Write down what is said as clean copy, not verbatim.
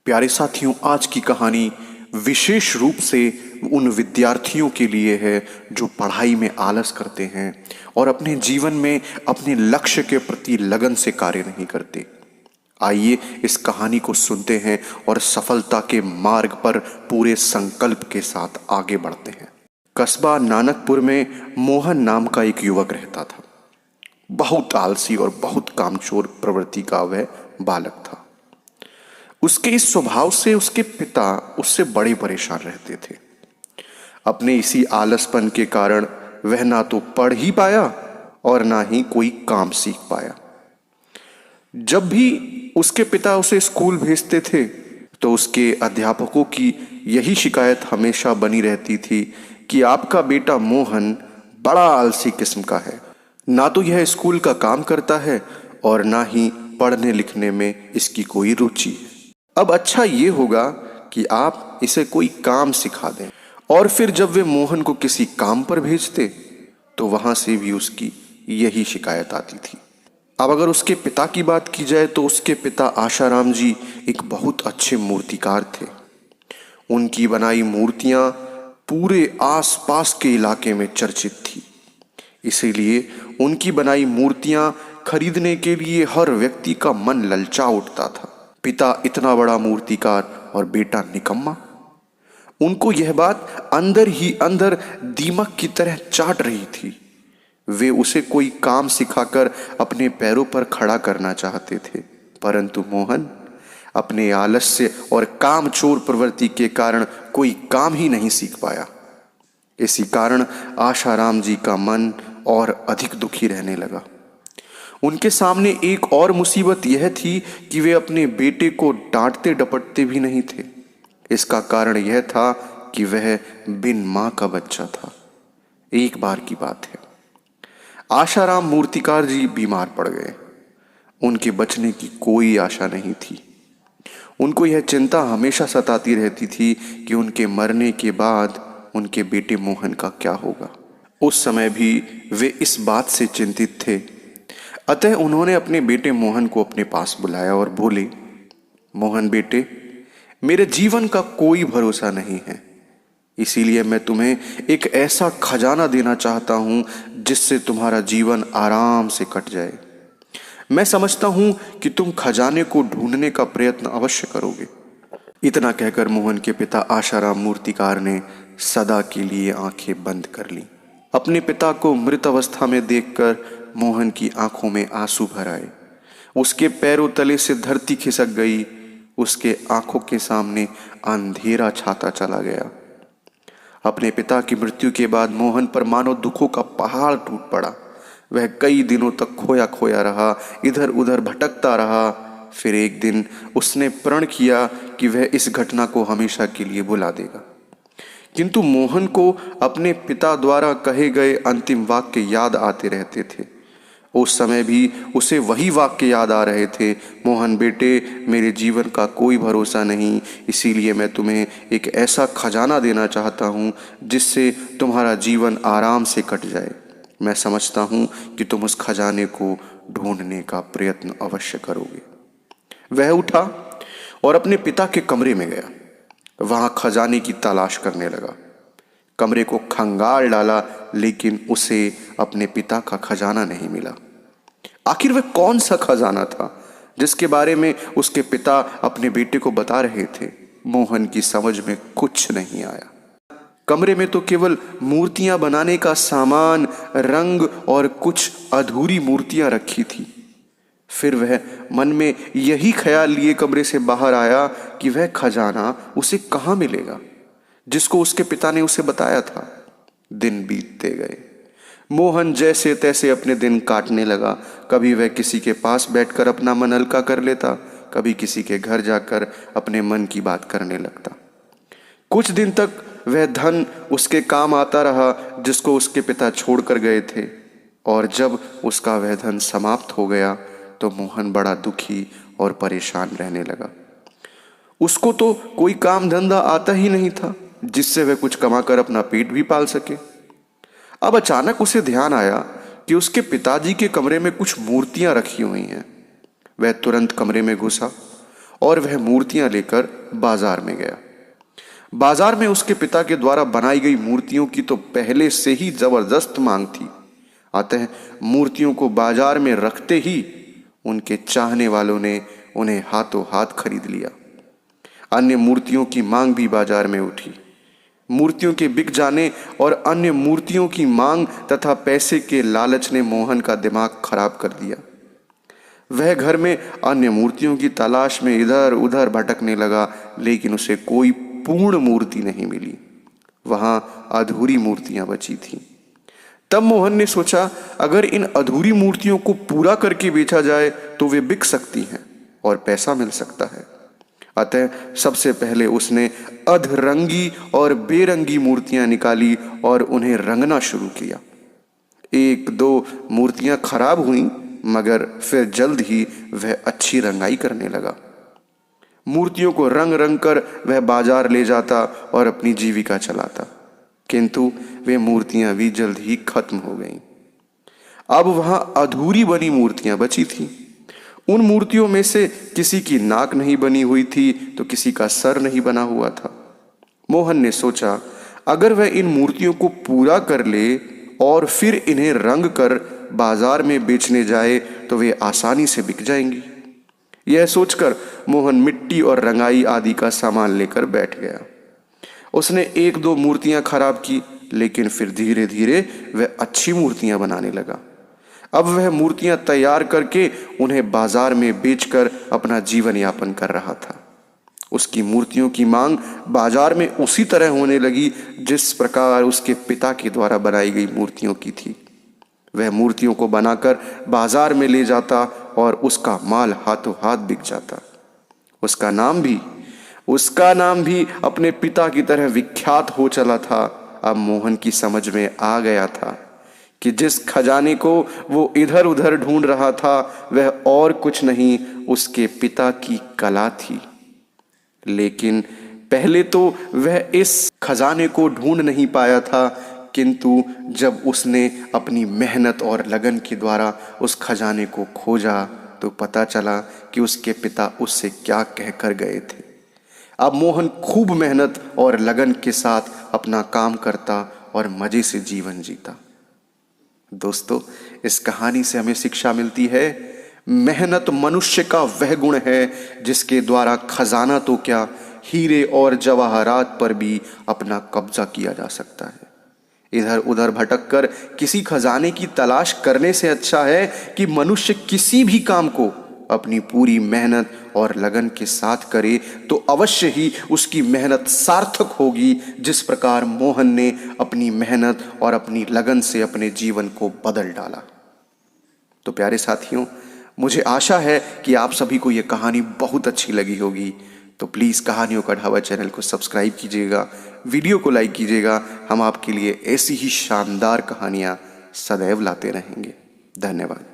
प्यारे साथियों, आज की कहानी विशेष रूप से उन विद्यार्थियों के लिए है जो पढ़ाई में आलस करते हैं और अपने जीवन में अपने लक्ष्य के प्रति लगन से कार्य नहीं करते। आइए इस कहानी को सुनते हैं और सफलता के मार्ग पर पूरे संकल्प के साथ आगे बढ़ते हैं। कस्बा नानकपुर में मोहन नाम का एक युवक रहता था। बहुत आलसी और बहुत कामचोर प्रवृत्ति का वह बालक था। उसके इस स्वभाव से उसके पिता उससे बड़े परेशान रहते थे। अपने इसी आलसपन के कारण वह ना तो पढ़ ही पाया और ना ही कोई काम सीख पाया। जब भी उसके पिता उसे स्कूल भेजते थे तो उसके अध्यापकों की यही शिकायत हमेशा बनी रहती थी कि आपका बेटा मोहन बड़ा आलसी किस्म का है। ना तो यह स्कूल का काम करता है और ना ही पढ़ने लिखने में इसकी कोई रुचि है। अब अच्छा ये होगा कि आप इसे कोई काम सिखा दें। और फिर जब वे मोहन को किसी काम पर भेजते तो वहां से भी उसकी यही शिकायत आती थी। अब अगर उसके पिता की बात की जाए तो उसके पिता आशाराम जी एक बहुत अच्छे मूर्तिकार थे। उनकी बनाई मूर्तियां पूरे आसपास के इलाके में चर्चित थी। इसीलिए उनकी बनाई मूर्तियां खरीदने के लिए हर व्यक्ति का मन ललचा उठता था। पिता इतना बड़ा मूर्तिकार और बेटा निकम्मा। उनको यह बात अंदर ही अंदर दीमक की तरह चाट रही थी। वे उसे कोई काम सिखाकर अपने पैरों पर खड़ा करना चाहते थे, परंतु मोहन अपने आलस्य और कामचोर प्रवृत्ति के कारण कोई काम ही नहीं सीख पाया। इसी कारण आशाराम जी का मन और अधिक दुखी रहने लगा। उनके सामने एक और मुसीबत यह थी कि वे अपने बेटे को डांटते डपटते भी नहीं थे। इसका कारण यह था कि वह बिन मां का बच्चा था। एक बार की बात है, आशाराम मूर्तिकार जी बीमार पड़ गए। उनके बचने की कोई आशा नहीं थी। उनको यह चिंता हमेशा सताती रहती थी कि उनके मरने के बाद उनके बेटे मोहन का क्या होगा। उस समय भी वे इस बात से चिंतित थे। अतः उन्होंने अपने बेटे मोहन को अपने पास बुलाया और बोले, मोहन बेटे, मेरे जीवन का कोई भरोसा नहीं है, इसीलिए मैं तुम्हें एक ऐसा खजाना देना चाहता हूं जिससे तुम्हारा जीवन आराम से कट जाए। मैं समझता हूं कि तुम खजाने को ढूंढने का प्रयत्न अवश्य करोगे। इतना कहकर मोहन के पिता आशाराम मूर्तिकार ने सदा के लिए आंखें बंद कर लीं। अपने पिता को मृत अवस्था में देखकर मोहन की आंखों में आंसू भर आए। उसके पैरों तले से धरती खिसक गई। उसके आंखों के सामने अंधेरा छाता चला गया। अपने पिता की मृत्यु के बाद मोहन पर मानो दुखों का पहाड़ टूट पड़ा। वह कई दिनों तक खोया खोया रहा, इधर उधर भटकता रहा। फिर एक दिन उसने प्रण किया कि वह इस घटना को हमेशा के लिए भुला देगा। किंतु मोहन को अपने पिता द्वारा कहे गए अंतिम वाक्य याद आते रहते थे। उस समय भी उसे वही वाक्य याद आ रहे थे, मोहन बेटे, मेरे जीवन का कोई भरोसा नहीं, इसीलिए मैं तुम्हें एक ऐसा खजाना देना चाहता हूँ जिससे तुम्हारा जीवन आराम से कट जाए। मैं समझता हूँ कि तुम उस खजाने को ढूंढने का प्रयत्न अवश्य करोगे। वह उठा और अपने पिता के कमरे में गया। वहां खजाने की तलाश करने लगा। कमरे को खंगाल डाला, लेकिन उसे अपने पिता का खजाना नहीं मिला। आखिर वह कौन सा खजाना था जिसके बारे में उसके पिता अपने बेटे को बता रहे थे? मोहन की समझ में कुछ नहीं आया। कमरे में तो केवल मूर्तियां बनाने का सामान, रंग और कुछ अधूरी मूर्तियां रखी थी। फिर वह मन में यही ख्याल लिए कमरे से बाहर आया कि वह खजाना उसे कहाँ मिलेगा जिसको उसके पिता ने उसे बताया था। दिन बीतते गए। मोहन जैसे तैसे अपने दिन काटने लगा। कभी वह किसी के पास बैठकर अपना मन हल्का कर लेता, कभी किसी के घर जाकर अपने मन की बात करने लगता। कुछ दिन तक वह धन उसके काम आता रहा जिसको उसके पिता छोड़कर गए थे, और जब उसका वह धन समाप्त हो गया तो मोहन बड़ा दुखी और परेशान रहने लगा। उसको तो कोई काम धंधा आता ही नहीं था जिससे वह कुछ कमाकर अपना पेट भी पाल सके। अब अचानक उसे ध्यान आया कि उसके पिताजी के कमरे में कुछ मूर्तियां रखी हुई हैं। वह तुरंत कमरे में घुसा और वह मूर्तियां लेकर बाजार में गया। बाजार में उसके पिता के द्वारा बनाई गई मूर्तियों की तो पहले से ही जबरदस्त मांग थी। अतः मूर्तियों को बाजार में रखते ही उनके चाहने वालों ने उन्हें हाथों हाथ खरीद लिया। अन्य मूर्तियों की मांग भी बाजार में उठी। मूर्तियों के बिक जाने और अन्य मूर्तियों की मांग तथा पैसे के लालच ने मोहन का दिमाग खराब कर दिया। वह घर में अन्य मूर्तियों की तलाश में इधर उधर भटकने लगा, लेकिन उसे कोई पूर्ण मूर्ति नहीं मिली। वहां अधूरी मूर्तियां बची थीं। तब मोहन ने सोचा, अगर इन अधूरी मूर्तियों को पूरा करके बेचा जाए तो वे बिक सकती हैं और पैसा मिल सकता है। अतः सबसे पहले उसने अधरंगी और बेरंगी मूर्तियां निकाली और उन्हें रंगना शुरू किया। एक दो मूर्तियां खराब हुईं, मगर फिर जल्द ही वह अच्छी रंगाई करने लगा। मूर्तियों को रंग रंग कर वह बाजार ले जाता और अपनी जीविका चलाता, किंतु वे मूर्तियां भी जल्द ही खत्म हो गईं। अब वहां अधूरी बनी मूर्तियां बची थीं। उन मूर्तियों में से किसी की नाक नहीं बनी हुई थी तो किसी का सर नहीं बना हुआ था। मोहन ने सोचा, अगर वह इन मूर्तियों को पूरा कर ले और फिर इन्हें रंग कर बाजार में बेचने जाए तो वे आसानी से बिक जाएंगी। यह सोचकर मोहन मिट्टी और रंगाई आदि का सामान लेकर बैठ गया। उसने एक दो मूर्तियां खराब की, लेकिन फिर धीरे धीरे वह अच्छी मूर्तियां बनाने लगा। अब वह मूर्तियां तैयार करके उन्हें बाजार में बेचकर अपना जीवन यापन कर रहा था। उसकी मूर्तियों की मांग बाजार में उसी तरह होने लगी जिस प्रकार उसके पिता के द्वारा बनाई गई मूर्तियों की थी। वह मूर्तियों को बनाकर बाजार में ले जाता और उसका माल हाथों हाथ बिक जाता। उसका नाम भी अपने पिता की तरह विख्यात हो चला था। अब मोहन की समझ में आ गया था कि जिस खजाने को वो इधर उधर ढूंढ रहा था वह और कुछ नहीं, उसके पिता की कला थी। लेकिन पहले तो वह इस खजाने को ढूंढ नहीं पाया था, किंतु जब उसने अपनी मेहनत और लगन के द्वारा उस खजाने को खोजा तो पता चला कि उसके पिता उससे क्या कहकर गए थे। अब मोहन खूब मेहनत और लगन के साथ अपना काम करता और मजे से जीवन जीता। दोस्तों, इस कहानी से हमें शिक्षा मिलती है, मेहनत मनुष्य का वह गुण है जिसके द्वारा खजाना तो क्या, हीरे और जवाहरात पर भी अपना कब्जा किया जा सकता है। इधर उधर भटककर किसी खजाने की तलाश करने से अच्छा है कि मनुष्य किसी भी काम को अपनी पूरी मेहनत और लगन के साथ करे तो अवश्य ही उसकी मेहनत सार्थक होगी, जिस प्रकार मोहन ने अपनी मेहनत और अपनी लगन से अपने जीवन को बदल डाला। तो प्यारे साथियों, मुझे आशा है कि आप सभी को यह कहानी बहुत अच्छी लगी होगी। तो प्लीज़ कहानियों का ढाबा चैनल को सब्सक्राइब कीजिएगा, वीडियो को लाइक कीजिएगा। हम आपके लिए ऐसी ही शानदार कहानियाँ सदैव लाते रहेंगे। धन्यवाद।